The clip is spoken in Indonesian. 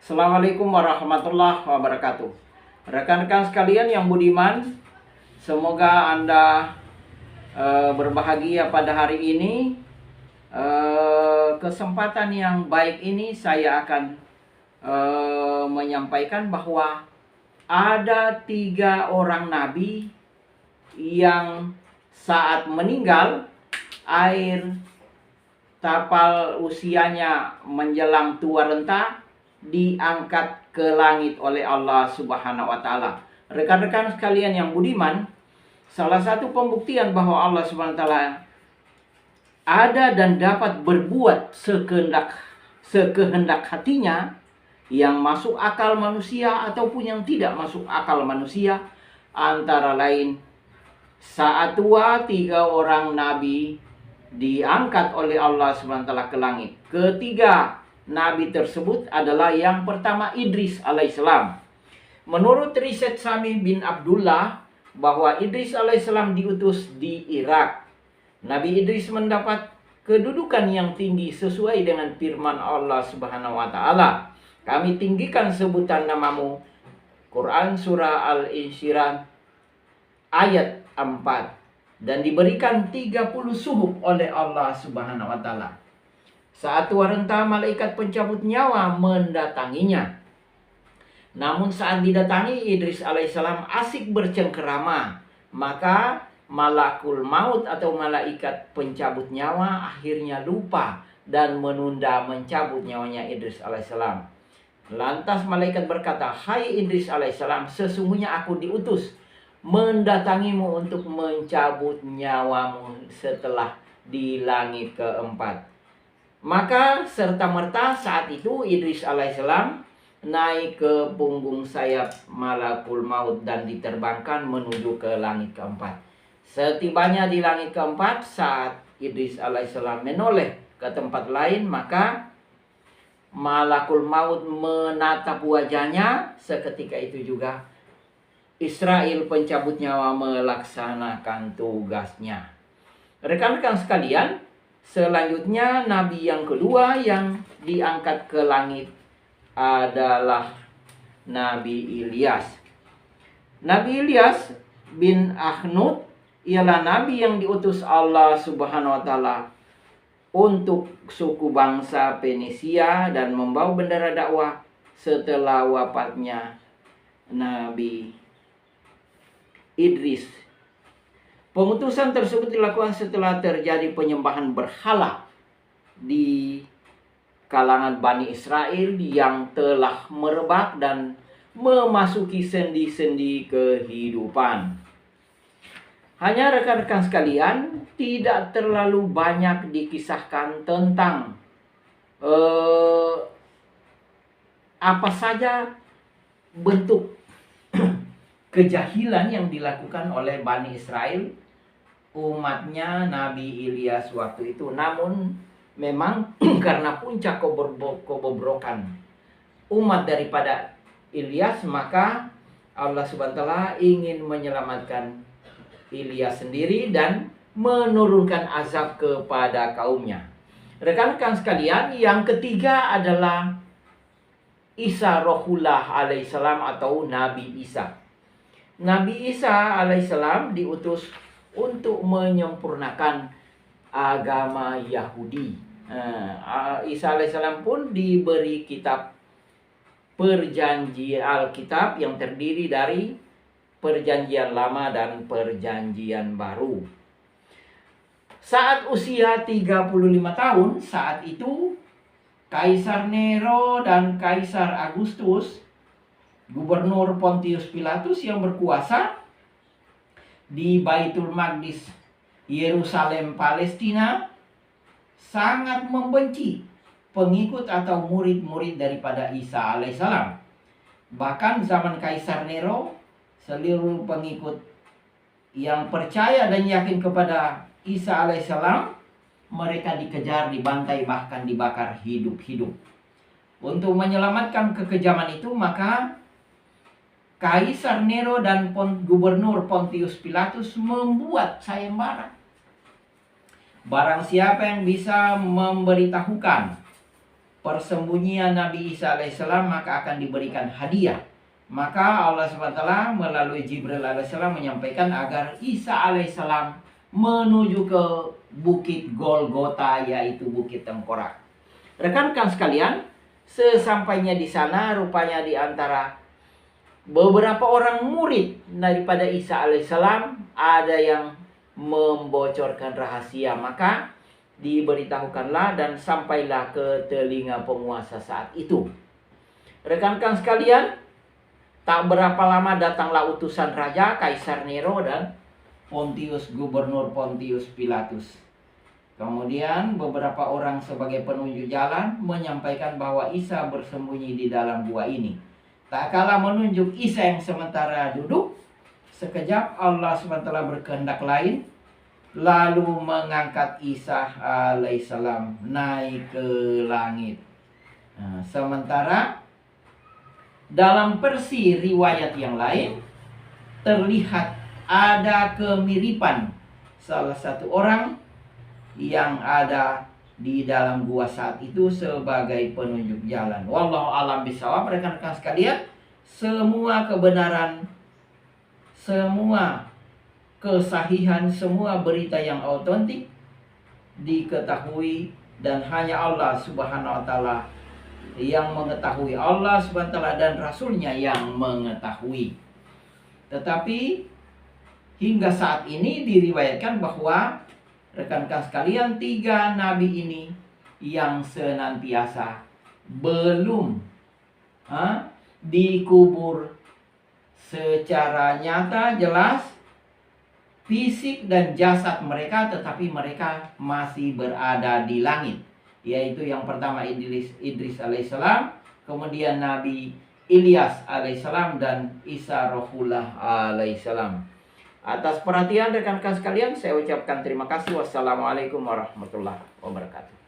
Assalamualaikum warahmatullahi wabarakatuh. Rekan-rekan sekalian yang budiman, semoga Anda berbahagia pada hari ini. Kesempatan yang baik ini saya akan menyampaikan bahwa ada 3 orang nabi yang saat meninggal air tapal usianya menjelang tua renta diangkat ke langit oleh Allah Subhanahu wa taala. Rekan-rekan sekalian yang budiman, salah satu pembuktian bahwa Allah Subhanahu wa taala ada dan dapat berbuat sekehendak hatinya, yang masuk akal manusia ataupun yang tidak masuk akal manusia, antara lain saat tua 3 orang nabi diangkat oleh Allah Subhanahu wa taala ke langit. Ketiga nabi tersebut adalah yang pertama Idris alaihissalam. Menurut riset Sami bin Abdullah bahwa Idris alaihissalam diutus di Irak. Nabi Idris mendapat kedudukan yang tinggi sesuai dengan firman Allah Subhanahu wa taala. Kami tinggikan sebutan namamu. Quran surah Al-Insyirah ayat 4. Dan diberikan 30 suhuf oleh Allah Subhanahu wa taala. Saat tua renta, malaikat pencabut nyawa mendatanginya. Namun saat didatangi, Idris alaihissalam asik bercengkerama. Maka malakul maut atau malaikat pencabut nyawa akhirnya lupa dan menunda mencabut nyawanya Idris alaihissalam. Lantas malaikat berkata, "Hai Idris alaihissalam, sesungguhnya aku diutus mendatangimu untuk mencabut nyawamu setelah di langit keempat." Maka serta-merta saat itu Idris alaihissalam naik ke punggung sayap malakul maut dan diterbangkan menuju ke langit keempat. Setibanya di langit keempat, saat Idris alaihissalam menoleh ke tempat lain, maka malakul maut menatap wajahnya. Seketika itu juga Israel pencabut nyawa melaksanakan tugasnya. Rekan-rekan sekalian, selanjutnya nabi yang kedua yang diangkat ke langit adalah Nabi Ilyas. Nabi Ilyas bin Ahnut ialah nabi yang diutus Allah Subhanahu wa taala untuk suku bangsa Fenisia dan membawa bendera dakwah setelah wafatnya Nabi Idris. Pengutusan tersebut dilakukan setelah terjadi penyembahan berhala di kalangan Bani Israel yang telah merebak dan memasuki sendi-sendi kehidupan. Hanya rekan-rekan sekalian, tidak terlalu banyak dikisahkan tentang apa saja bentuk kejahilan yang dilakukan oleh Bani Israel, umatnya Nabi Ilyas waktu itu. Namun memang karena puncak kebobrokan umat daripada Ilyas, maka Allah Subhanahu wa taala ingin menyelamatkan Ilyas sendiri dan menurunkan azab kepada kaumnya. Rekan-rekan sekalian, yang ketiga adalah Isa Rohullah alaihissalam atau Nabi Isa. Nabi Isa alaihissalam diutus untuk menyempurnakan agama Yahudi. Isa alaihissalam pun diberi kitab perjanjian Alkitab yang terdiri dari perjanjian lama dan perjanjian baru. Saat usia 35 tahun, saat itu Kaisar Nero dan Kaisar Agustus, Gubernur Pontius Pilatus yang berkuasa di Baitul Maqdis, Yerusalem, Palestina, sangat membenci pengikut atau murid-murid daripada Isa alaihissalam. Bahkan zaman Kaisar Nero, seluruh pengikut yang percaya dan yakin kepada Isa alaihissalam, mereka dikejar, dibantai, bahkan dibakar hidup-hidup. Untuk menyelamatkan kekejaman itu, maka Kaisar Nero dan Gubernur Pontius Pilatus membuat sayembara. Barang siapa yang bisa memberitahukan persembunyian Nabi Isa alaihissalam, maka akan diberikan hadiah. Maka Allah SWT melalui Jibril alaihissalam menyampaikan agar Isa alaihissalam menuju ke Bukit Golgota, yaitu Bukit Tengkorak. Rekan-rekan sekalian, sesampainya di sana, rupanya di antara beberapa orang murid daripada Isa alaihissalam ada yang membocorkan rahasia. Maka diberitahukanlah dan sampailah ke telinga penguasa saat itu. Rekan-rekan sekalian, tak berapa lama datanglah utusan raja Kaisar Nero dan Gubernur Pontius Pilatus. Kemudian beberapa orang sebagai penunjuk jalan menyampaikan bahwa Isa bersembunyi di dalam gua ini. Tak kalah menunjuk Isa yang sementara duduk, sekejap Allah SWT berkehendak lain, lalu mengangkat Isa alaihissalam naik ke langit. Sementara dalam versi riwayat yang lain terlihat ada kemiripan salah satu orang yang ada di dalam gua saat itu sebagai penunjuk jalan. Wallahu a'lam bishawab. Rekan-rekan sekalian, semua kebenaran, semua kesahihan, semua berita yang autentik diketahui dan hanya Allah Subhanahu wa taala yang mengetahui. Allah Subhanahu wa taala dan Rasulnya yang mengetahui. Tetapi hingga saat ini diriwayatkan bahwa rekan-rekan sekalian, 3 nabi ini yang senantiasa belum dikubur secara nyata jelas fisik dan jasad mereka, tetapi mereka masih berada di langit. Yaitu yang pertama Idris alaihissalam, kemudian Nabi Ilyas alaihissalam, dan Isa Ruhullah alaihissalam. Atas perhatian rekan-rekan sekalian, saya ucapkan terima kasih. Wassalamualaikum warahmatullahi wabarakatuh.